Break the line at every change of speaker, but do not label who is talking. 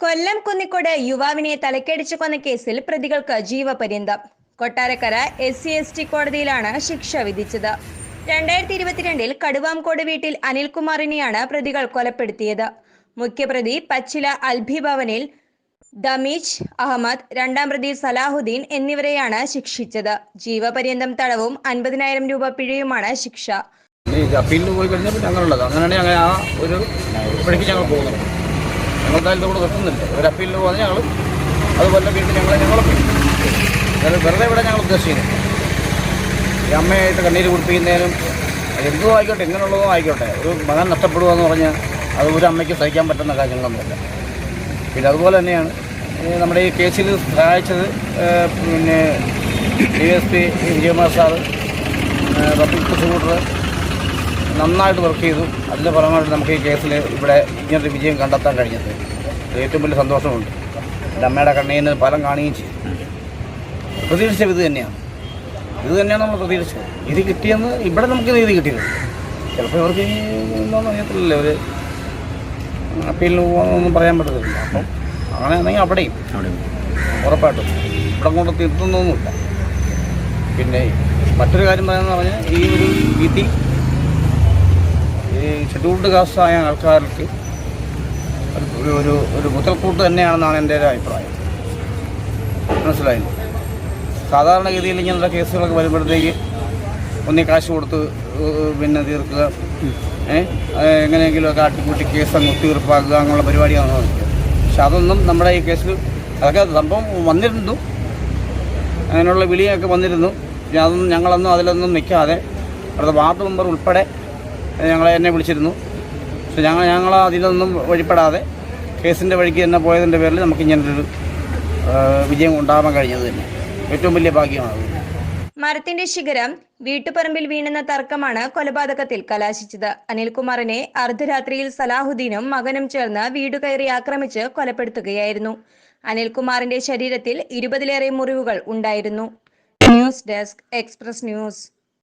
കൊല്ലം കുന്നിക്കോട് യുവാവിനെ തലക്കടിച്ചു കൊന്ന കേസിൽ പ്രതികൾക്ക് ജീവപര്യന്തം. കൊട്ടാരക്കര SC/ST കോടതിയിലാണ് ശിക്ഷ വിധിച്ചത്. 2022 കടുവാംകോട് വീട്ടിൽ അനിൽകുമാറിനെയാണ് പ്രതികൾ കൊലപ്പെടുത്തിയത്. മുഖ്യപ്രതി പച്ചില അൽബി ഭവനിൽ ദമീജ് അഹമ്മദ്, രണ്ടാം പ്രതി സലാഹുദ്ദീൻ എന്നിവരെയാണ് ശിക്ഷിച്ചത്. ജീവപര്യന്തം തടവും 50,000 രൂപ പിഴയുമാണ് ശിക്ഷ.
അപ്പീലിന് പോയി കഴിഞ്ഞപ്പോൾ ഞങ്ങളുള്ളത് അങ്ങനെയാണ് ആ ഒരു വഴിക്ക് ഞങ്ങൾ പോകുന്നത്. ഞങ്ങൾക്കാരും കൂടെ നിർത്തുന്നില്ല. ഒരു അപ്പീലിന് പോകുന്നത് ഞങ്ങൾ അതുപോലെ വീട്ടിൽ ഞങ്ങൾ പോയി വെറുതെ ഇവിടെ ഞങ്ങൾ ഉദ്ദേശിക്കുന്നത് ഈ അമ്മയായിട്ട് കണ്ണീര് കുടിപ്പിക്കുന്നതിനും എന്തും ആയിക്കോട്ടെ, എങ്ങനെയുള്ളതും ആയിക്കോട്ടെ, ഒരു മകൻ നഷ്ടപ്പെടുക എന്ന് പറഞ്ഞാൽ അത് ഒരു അമ്മയ്ക്ക് സഹിക്കാൻ പറ്റുന്ന കാര്യങ്ങളൊന്നുമില്ല. പിന്നെ അതുപോലെ തന്നെയാണ് നമ്മുടെ ഈ കേസിൽ സഹായിച്ചത് പിന്നെ DSP Vijayakumar sir, public prosecutor നന്നായിട്ട് വർക്ക് ചെയ്തു. അതിൻ്റെ ഫലമായിട്ട് നമുക്ക് ഈ കേസിൽ ഇവിടെ ഇങ്ങനൊരു വിജയം കണ്ടെത്താൻ കഴിഞ്ഞത് ഏറ്റവും വലിയ സന്തോഷമുണ്ട്. എൻ്റെ അമ്മയുടെ കണ്ണീരിന് ഫലം കാണുകയും ചെയ്തു. പ്രതീക്ഷിച്ചത് ഇത് തന്നെയാണ് നമ്മൾ പ്രതീക്ഷിച്ചത്. ഇത് കിട്ടിയെന്ന് ഇവിടെ നമുക്ക് നീതി കിട്ടിയത്. ചിലപ്പോൾ അവർക്ക് എന്താണെന്ന് അറിയത്തില്ലല്ലോ, ഒരു അപ്പീലിന് പോകാനൊന്നും പറയാൻ പറ്റത്തില്ല. അപ്പം അങ്ങനെയാണെങ്കിൽ അവിടെയും ഉറപ്പായിട്ടും ഇവിടെ കൊണ്ട് തിരുത്തുന്നൊന്നുമില്ല. പിന്നെ മറ്റൊരു കാര്യം പറയാമെന്ന് പറഞ്ഞാൽ ഈ ഒരു വിധി ഈ ഷെഡ്യൂൾഡ് കാസ്റ്റ് ആയ ആൾക്കാർക്ക് ഒരു മുതൽക്കൂട്ട് തന്നെയാണെന്നാണ് എൻ്റെ ഒരു അഭിപ്രായം. മനസ്സിലായില്ല. സാധാരണഗതിയിൽ ഇങ്ങനെയുള്ള കേസുകളൊക്കെ വരുമ്പോഴത്തേക്ക് ഒന്നീ കാശ് കൊടുത്ത് പിന്നെ തീർക്കുക, എങ്ങനെയെങ്കിലുമൊക്കെ ആട്ടിക്കൂട്ടി കേസ് അങ്ങ് തീർപ്പാക്കുക, അങ്ങനെയുള്ള പരിപാടിയാണ് നോക്കുക. പക്ഷെ അതൊന്നും നമ്മുടെ ഈ കേസിൽ അതൊക്കെ സംഭവം വന്നിരുന്നു, അങ്ങനെയുള്ള വിളിയൊക്കെ വന്നിരുന്നു. അതൊന്നും ഞങ്ങളൊന്നും അതിലൊന്നും നിൽക്കാതെ അവിടുത്തെ വാർഡ് മെമ്പർ ഉൾപ്പെടെ എന്നെ വിളിച്ചിരുന്നു. പക്ഷെ ഞങ്ങൾ അതിലൊന്നും വഴിപ്പെടാതെ കേസിൻ്റെ വഴിക്ക് തന്നെ പോയതിൻ്റെ പേരിൽ നമുക്ക് ഇങ്ങനൊരു വിജയം ഉണ്ടാകാൻ കഴിഞ്ഞത് തന്നെ ഏറ്റവും വലിയ ഭാഗ്യമാണ്.
മരത്തിന്റെ ശിഖരം വീട്ടുപറമ്പിൽ വീണെന്ന തർക്കമാണ് കൊലപാതകത്തിൽ കലാശിച്ചത്. അനിൽകുമാറിനെ അർദ്ധരാത്രിയിൽ സലാഹുദ്ദീനും മകനും ചേർന്ന് വീട് കയറി ആക്രമിച്ച് കൊലപ്പെടുത്തുകയായിരുന്നു. അനിൽകുമാറിന്റെ ശരീരത്തിൽ 20-ലേറെ മുറിവുകൾ ഉണ്ടായിരുന്നു. News desk, express news.